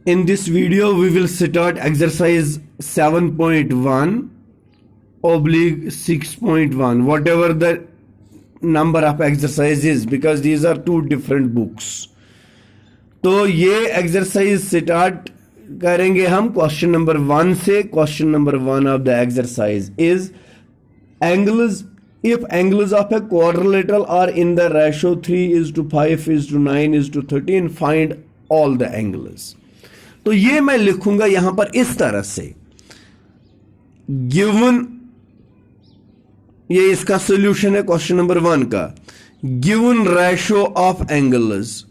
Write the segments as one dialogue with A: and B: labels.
A: In this video, we will start exercise 7.1 oblique 6.1, whatever the number of exercise is, because these are two different books. तो ये exercise start करेंगे हम question number 1 से. Question number 1 of the exercise is angles. If angles of a quadrilateral are in the ratio 3:5:9:13, find all the angles. तो ये मैं लिखूंगा यहां पर इस तरह से, गिवन, ये इसका सॉल्यूशन है क्वेश्चन नंबर 1 का. Given ratio of angles,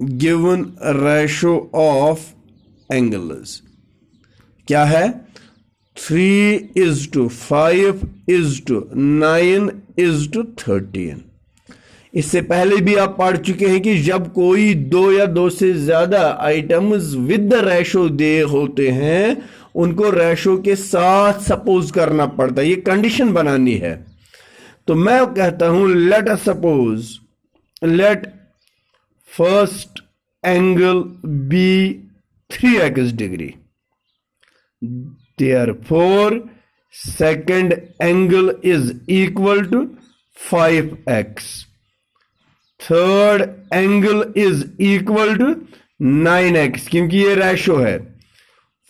A: given ratio of angles क्या है? 3:5:9:13. इससे पहले भी आप पढ़ चुके हैं कि जब कोई दो या दो से ज्यादा आइटम्स विद द रेशो दे होते हैं, उनको रेशो के साथ सपोज करना पड़ता है. ये कंडीशन बनानी है. तो मैं कहता हूं let us suppose, let first angle B 3x degree. Therefore, second angle is equal to 5x. Third angle is equal to 9x, क्योंकि ये रेशो है.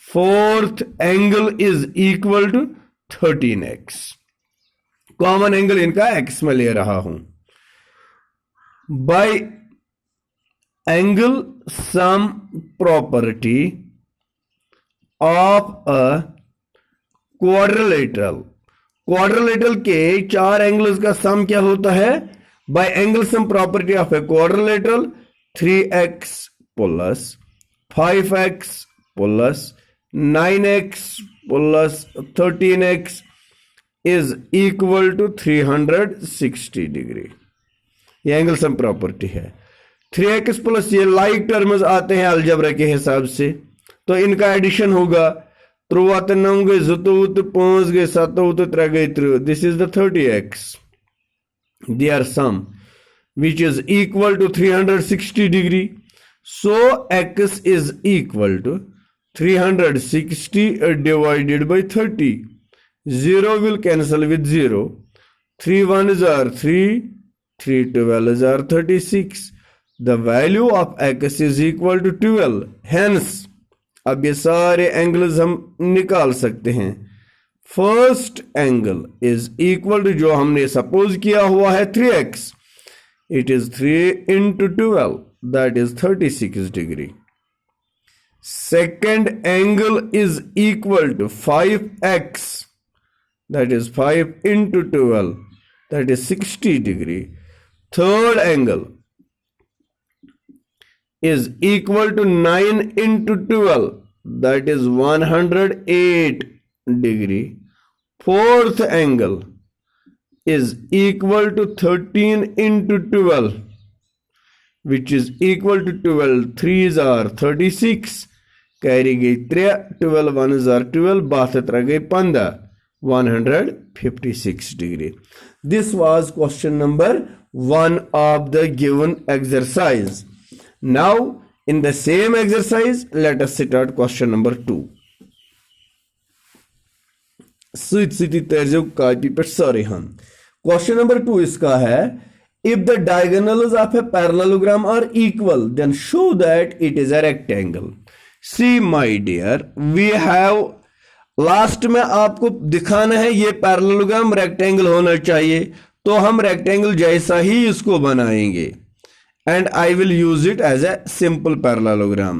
A: Fourth angle is equal to 13x. Common angle इनका x में ले रहा हूं. By angle sum property of a quadrilateral, quadrilateral के चार एंगल्स का सम क्या होता है? By angle sum property of a quadrilateral 3x plus 5x plus 9x plus 13x is equal to 360 degree. ये एंगल सम प्रॉपर्टी है. 3x plus ये like terms आते हैं अलजेब्रा के हिसाब से, तो इनका एडिशन होगा. 3 9 गए 5 गए 7 3 गए 3. This is the 30x. Their sum which is equal to 360 degree. So x is equal to 360 divided by 30. 0 will cancel with 0. 3 1s are 3, 3 12s are 36. The value of x is equal to 12. Hence, अब ये सारे angles हम निकाल सकते हैं. First angle is equal to, जो हमने suppose किया हुआ है 3x, it is 3 into 12, that is 36 degree. Second angle is equal to 5x, that is 5 into 12, that is 60 degree. Third angle is equal to 9 into 12, that is 108 degree. Fourth angle is equal to 13 into 12, which is equal to 12. 3s are 36, carry गई 3, 12 1s are 12, 72 गई 15, 156 degree. This was question number 1 of the given exercise. Now, in the same exercise, let us start question number 2. City terzo copy पर सारे हम. Question number 2 इसका है, if the diagonals of a parallelogram are equal, then show that it is a rectangle. See my dear, we have last में आपको दिखाना है ये पैरेललोग्राम रेक्टेंगल होना चाहिए, तो हम रेक्टेंगल जैसा ही इसको बनाएंगे. And I will use it as a simple parallelogram.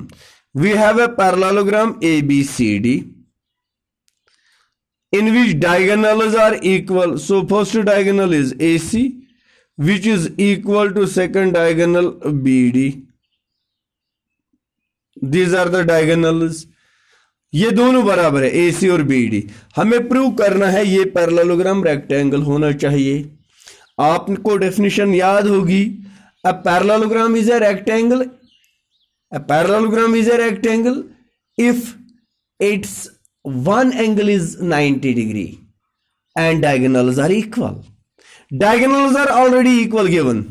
A: We have a parallelogram ABCD in which diagonals are equal. So first diagonal is AC, which is equal to second diagonal BD. These are the diagonals. ये दोनों बराबर है, AC और BD. हमें prove करना है ये parallelogram rectangle होना चाहिए. आपको डेफिनेशन याद होगी. A parallelogram is a rectangle. A parallelogram is a rectangle if its one angle is 90 degree and diagonals are equal. Diagonals are already equal given.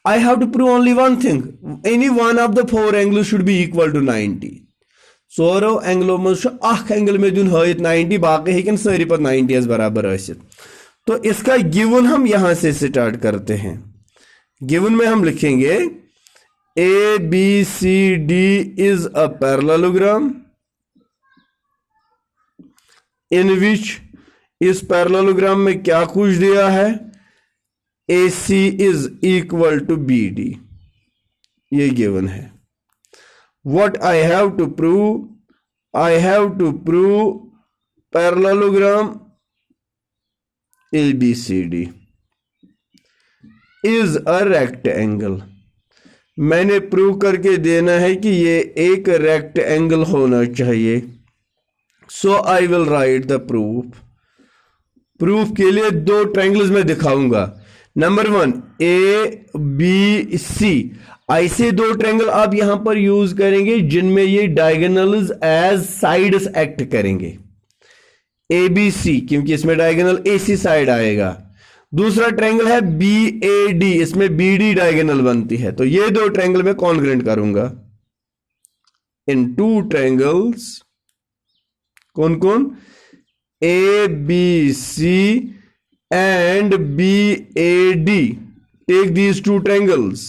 A: I have to prove only one thing. Any one of the four angles should be equal to 90. सोरो एंगलो मज angle में दिन height 90 बाकी हेकन सारी पर 90 बराबर आसित। तो इसका गिवन हम यहां से स्टार्ट करते हैं। गिवन में हम लिखेंगे A B C D is a parallelogram in which, इस पैरेललोग्राम में क्या कुछ दिया है, A C is equal to B D, ये गिवन है। What I have to prove? I have to prove parallelogram ABCD is a rectangle. मैंने prove करके देना है कि ये एक रेक्टेंगल होना चाहिए। So I will write the proof. Proof के लिए दो ट्रायंगल्स में दिखाऊंगा। नंबर 1 ABC, ऐसे दो ट्रायंगल आप यहां पर यूज करेंगे जिनमें ये डायगोनल्स एज साइड्स एक्ट करेंगे। ABC क्योंकि इसमें डायगोनल AC साइड आएगा। दूसरा ट्रायंगल है BAD, इसमें BD डायगोनल बनती है। तो ये दो ट्रायंगल में कॉन्ग्रुएंट करूंगा। इन टू ट्रायंगल्स, कौन कौन, ABC and BAD, take these two triangles.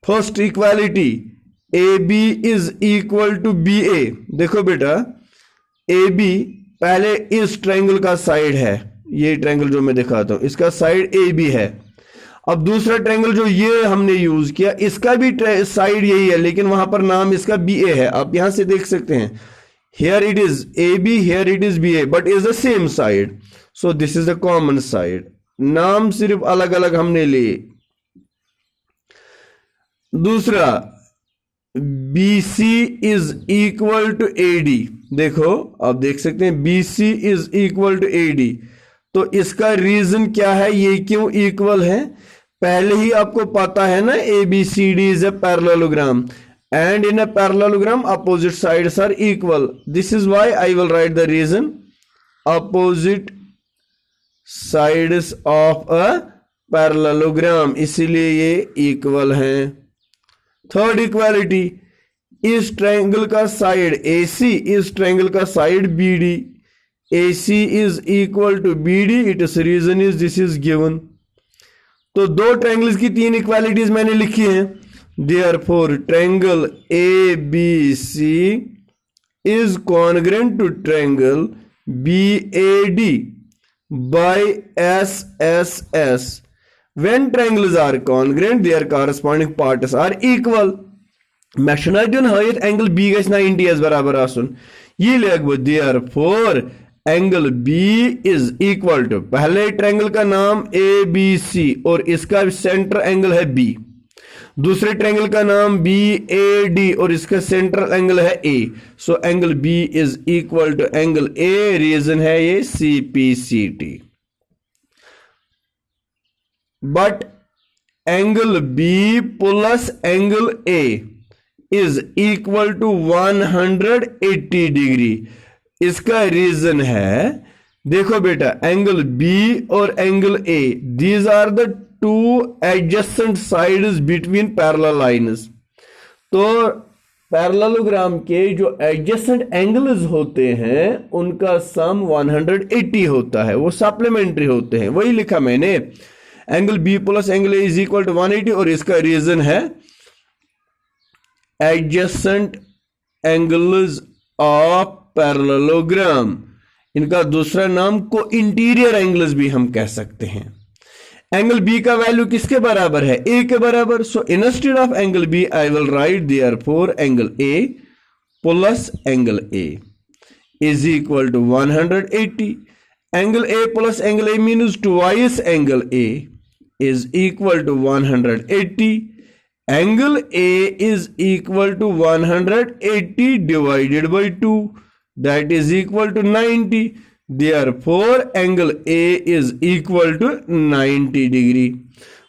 A: First equality, AB is equal to BA। देखो बेटा, AB पहले इस ट्रायंगल का साइड है, ये ट्रायंगल जो मैं दिखाता हूं इसका साइड AB है। अब दूसरा ट्रायंगल जो ये हमने यूज किया इसका भी साइड यही है, लेकिन वहां पर नाम इसका BA है। आप यहां से देख सकते हैं, here it is AB, here it is BA, but is the same side, so this is the common side। नाम सिर्फ अलग अलग हमने लिए। दूसरा BC is equal to AD, देखो आप देख सकते हैं BC is equal to AD। तो इसका रीजन क्या है, ये क्यों इक्वल है, पहले ही आपको पता है ना, ABCD is a parallelogram and in a parallelogram opposite sides are equal। This is why I will write the reason, opposite sides of a parallelogram, इसीलिए ये इक्वल हैं। थर्ड इक्वालिटी, इस ट्रायंगल का साइड AC, इस triangle का side BD, AC is equal to BD, its reason is this is given। तो दो triangles की तीन इक्वालिटीज मैंने लिखी हैं। Therefore, triangle ABC is congruent to triangle BAD by SSS। When triangles are congruent, their corresponding parts are equal। मैं शुना दिन हायत angle B गस 90 बराबर आसुन, ये लिखबो therefore angle B is equal to, पहले ट्रायंगल का नाम ABC और इसका सेंटर एंगल है B, दूसरे ट्रायंगल का नाम BAD और इसका सेंट्रल एंगल है A। So angle B is equal to angle A, reason है ये CPCT। But angle B plus angle A is equal to 180 degree. इसका रीजन है, देखो बेटा, एंगल B और angle A, these are the two adjacent sides between parallel lines. तो parallelogram के जो एडजेसेंट एंगल्स होते हैं उनका सम 180 होता है, वो सप्लीमेंट्री होते हैं, वही लिखा मैंने। Angle B plus angle A is equal to 180 और इसका रीजन है एडजेसेंट एंगल्स ऑफ पैरेललोग्राम। इनका दूसरा नाम को इंटीरियर एंगल्स भी हम कह सकते हैं। एंगल B का वैल्यू किसके बराबर है, A के बराबर। So instead of angle B I will write therefore angle A plus angle A is equal to 180। Angle A plus angle A means twice angle A is equal to 180। Angle A is equal to 180 divided by 2, that is equal to 90। Therefore angle A is equal to 90 degree.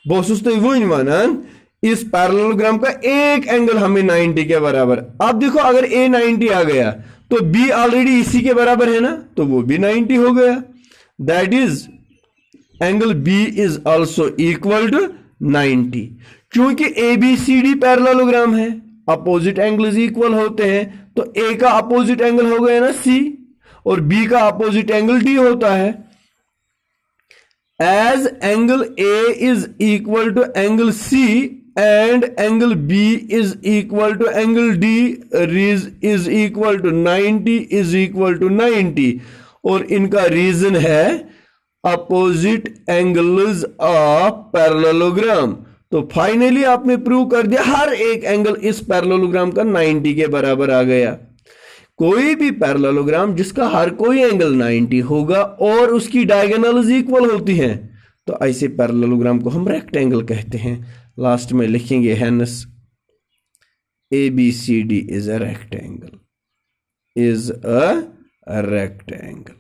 A: बोसूस तो वो वनान इस parallelogram का एक angle हमें 90 के बराबर। अब देखो अगर A 90 आ गया तो B ऑलरेडी इसी के बराबर है ना, तो वो भी 90 हो गया। That is angle B is also equal to 90। क्योंकि ABCD पैरेललोग्राम है, अपोजिट एंगल्स इक्वल होते हैं, तो ए का अपोजिट एंगल हो गया ना सी, और बी का अपोजिट एंगल डी होता है। As angle A is equal to angle C and angle B is equal to angle D is equal to 90 is equal to 90, और इनका रीजन है अपोजिट एंगल्स ऑफ पैरेललोग्राम। तो finally आपने prove कर दिया हर एक एंगल इस पैरेललोग्राम का 90 के बराबर आ गया। कोई भी पैरेललोग्राम जिसका हर कोई एंगल 90 होगा और उसकी डायगोनल्स इक्वल होती हैं, तो ऐसे पैरेललोग्राम को हम रेक्टेंगल कहते हैं। लास्ट में लिखेंगे hence ABCD is a rectangle, is a rectangle.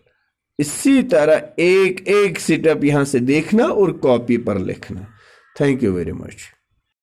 A: इसी तरह एक एक सेटअप यहां से देखना और कॉपी पर लिखना। Thank you very much.